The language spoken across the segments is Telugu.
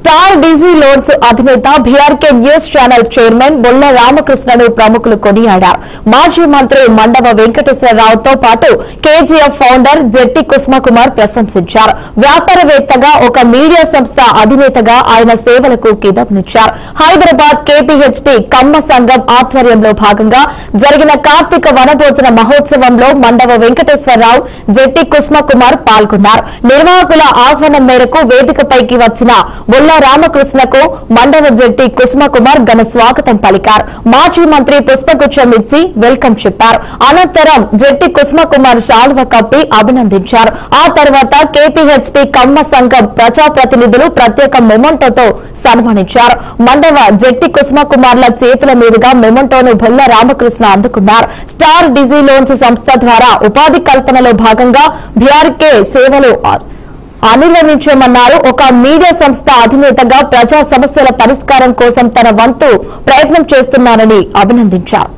స్టార్ డీజీ లోన్స్ అధినేత BRK news channel chairman Bolla రామకృష్ణను ప్రముఖులు కొనియాడారు. మాజీ మంత్రి మండవ వెంకటేశ్వరరావుతో పాటు కేజీఎఫ్ ఫౌండర్ జెట్టి కుసుమకుమార్ ప్రశంసించారు. వ్యాపారవేత్తగా ఒక మీడియా సంస్థ అధినేతగా ఆయన సేవలకు కితాబునిచ్చారు. హైదరాబాద్ కేపీహెచ్పీ కమ్మ సంఘం ఆధ్వర్యంలో భాగంగా జరిగిన కార్తీక వనభోజన మహోత్సవంలో మండవ వెంకటేశ్వరరావు, జెట్టి కుసుమకుమార్ పాల్గొన్నారు. నిర్వాహకుల ఆహ్వానం మేరకు వేదికపైకి వచ్చిన బొల్ల రామకృష్ణకు మండవ జెట్టి కుసుమకుమార్ ఘన స్వాగతం పలికారు. మాజీ మంత్రి పుష్పగుచ్చం ఇచ్చి వెల్కమ్ చెప్పారు. అనంతరం జెట్టి కుసుమకుమార్ శాలువ కప్పి అభినందించారు. ఆ తర్వాత కేపీహెచ్పీ కమ్మ సంఘం ప్రజాప్రతినిధులు ప్రత్యేక మెమోంటోతో సన్మానించారు. మండవ జెట్టి కుసుమకుమార్ల చేతుల మీదుగా మెమోంటోను బొల్ల రామకృష్ణ అందుకున్నారు. స్టార్ డీజీ లోన్స్ సంస్థ ద్వారా ఉపాధి కల్పనలో భాగంగా బీఆర్కే సేవలు అనులనించమన్నారు. ఒక మీడియా సంస్థ అధినేతగా ప్రజా సమస్యల పరిష్కారం కోసం తన వంతు ప్రయత్నం చేస్తున్నారని అభినందించారు.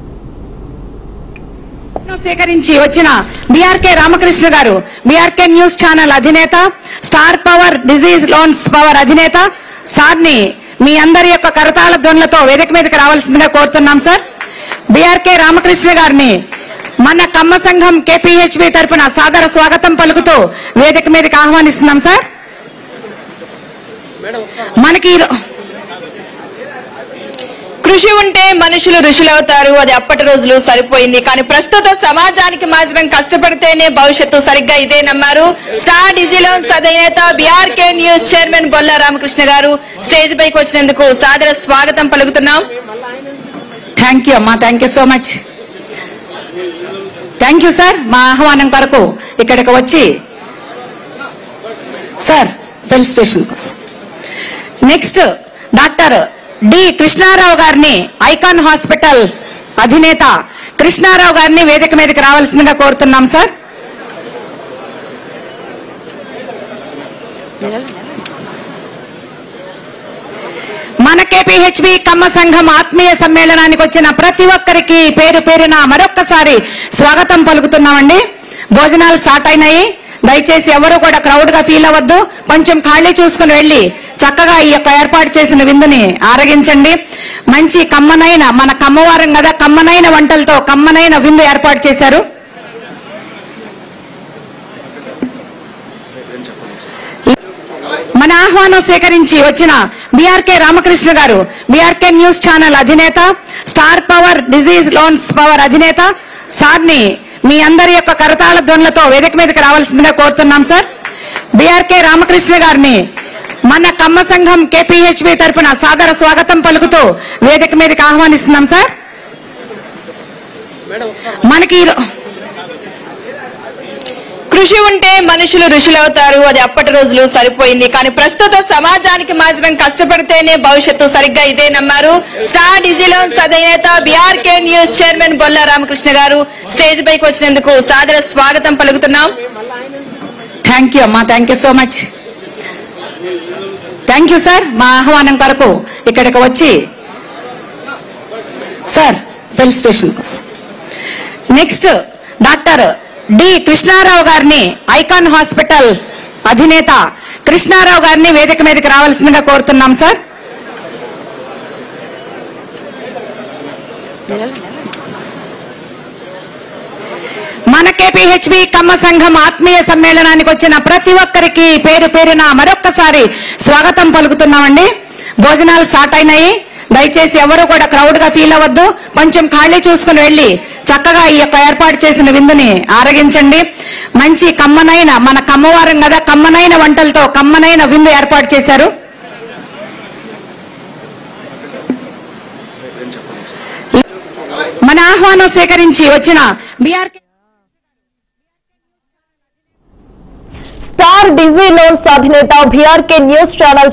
స్వీకరించి వచ్చిన బీఆర్కే రామకృష్ణ గారు, బీఆర్కే న్యూస్ ఛానల్ అధినేత, star power disease loans power అధినేత సార్ని మీ అందరి యొక్క కరతాళ ధ్వనులతో వేదిక మీదకి రావాల్సిందిగా కోరుతున్నాం. సార్, బీఆర్కే రామకృష్ణ గారిని మన కమ్మ సంఘం కేపీహెచ్బీ తరపున సాదర స్వాగతం పలుకుతూ వేదిక మీదకి ఆహ్వానిస్తున్నాం. సార్, మనకి కృషి ఉంటే మనుషులు ఋషులవుతారు. అది అప్పటి రోజులు సరిపోయింది. కానీ ప్రస్తుత సమాజానికి మాత్రం కష్టపడితేనే భవిష్యత్తు. సరిగ్గా ఇదే నమ్మారు స్టార్ డీజీ లోన్స్ అధినేత BRK news chairman Bolla Ramakrishna గారు. స్టేజ్ పైకి వచ్చినందుకు సాదర స్వాగతం పలుకుతున్నాం. థ్యాంక్ యూ అమ్మా, thank you so much. Thank you sir. మా ఆహ్వానం కొరకు ఇక్కడికి వచ్చి సార్ ఫెలిసిటేషన్ కోసం నెక్స్ట్ డాక్టర్ డి కృష్ణారావు గారిని, ఐకాన్ హాస్పిటల్స్ అధినేత కృష్ణారావు గారిని వేదిక మీదకి రావాల్సిందిగా కోరుతున్నాం. సార్, మన కేపీహెచ్బీ కమ్మ సంఘం ఆత్మీయ సమ్మేళనానికి వచ్చిన ప్రతి ఒక్కరికి పేరు పేరున మరొక్కసారి స్వాగతం పలుకుతున్నామండి. భోజనాలు స్టార్ట్ అయినాయి. దయచేసి ఎవరు కూడా క్రౌడ్ గా ఫీల్ అవ్వద్దు. కొంచెం ఖాళీ చూసుకుని వెళ్లి చక్కగా ఈ యొక్క ఏర్పాటు చేసిన విందుని ఆరగించండి. మంచి కమ్మనైన, మన కమ్మవారం కదా, కమ్మనైన వంటలతో కమ్మనైన విందు ఏర్పాటు చేశారు. మన ఆహ్వానం స్వీకరించి వచ్చిన బీఆర్కే రామకృష్ణ గారు, బీఆర్కే న్యూస్ ఛానల్ అధినేత, star power disease loans power అధినేత సార్ని మీ అందరి యొక్క కరతాళ ధ్వనులతో వేదిక మీదకి రావాల్సిందిగా కోరుతున్నాం. సార్, బీఆర్కే రామకృష్ణ గారిని మన కమ్మ సంఘం కేపీహెచ్బీ తరపున సాదర స్వాగతం పలుకుతూ వేదిక మీదకి ఆహ్వానిస్తున్నాం. సార్, మనకి కృషి ఉంటే మనుషులు ఋషులవుతారు. అది అప్పటి రోజులు సరిపోయింది. కానీ ప్రస్తుత సమాజానికి మాత్రం కష్టపడితేనే భవిష్యత్తు. సరిగ్గా ఇదే నమ్మారు స్టార్ డీజీ లోన్స్ అధినేత BRK news chairman Bolla Ramakrishna గారు. స్టేజ్ పైకి వచ్చినందుకు సాదర స్వాగతం పలుకుతున్నాం. థ్యాంక్ యూ అమ్మా, thank you so much. Thank you sir. మా ఆహ్వానం కొరకు ఇక్కడికి వచ్చి సార్ ఫెలిసిటేషన్ కోసం నెక్స్ట్ డాక్టర్ డి కృష్ణారావు గారిని, ఐకాన్ హాస్పిటల్స్ అధినేత కృష్ణారావు గారిని వేదిక మీదకి రావాల్సిందిగా కోరుతున్నాం. సార్, మన కేపీహెచ్బీ కమ్మ సంఘం ఆత్మీయ సమ్మేళనానికి వచ్చిన ప్రతి ఒక్కరికి పేరు పేరున మరొక్కసారి స్వాగతం పలుకుతున్నామండి. భోజనాలు స్టార్ట్ అయినాయి. దయచేసి ఎవరు కూడా క్రౌడ్ గా ఫీల్ అవ్వద్దు. కొంచెం ఖాళీ చూసుకుని వెళ్లి చక్కగా ఈ యొక్క ఏర్పాటు చేసిన విందుని ఆరగించండి. మంచి కమ్మనైన, మన కమ్మవారం కదా, కమ్మనైన వంటలతో కమ్మనైన విందు ఏర్పాటు చేశారు. మన ఆహ్వానం స్వీకరించి వచ్చిన బీఆర్కే స్టార్ డీజీ లోన్స్ అధినేత బీఆర్కే న్యూస్ ఛానల్